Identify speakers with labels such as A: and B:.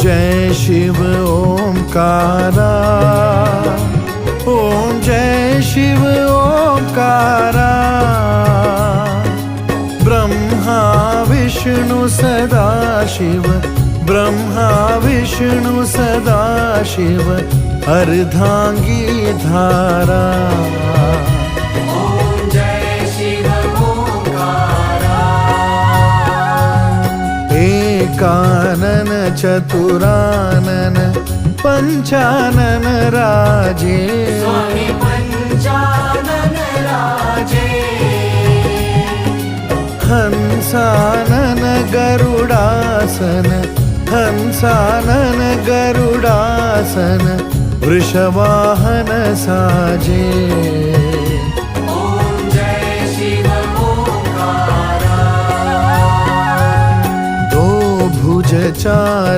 A: जय शिव ओंकारा, ओम जय शिव ओंकारा। ब्रह्मा विष्णु सदा शिव, ब्रह्मा विष्णु सदा शिव, अर्धांगी धारा।
B: ओम जय शिव ओंकारा।
A: एकानन चतुरानन पंचानन राजे,
B: स्वामी पंचानन राजे।
A: हंसानन गरुडासन, हंसानन गरुडासन, वृषवाहन साजे।
B: ओम जय शिव ओंकारा।
A: दो भुज चार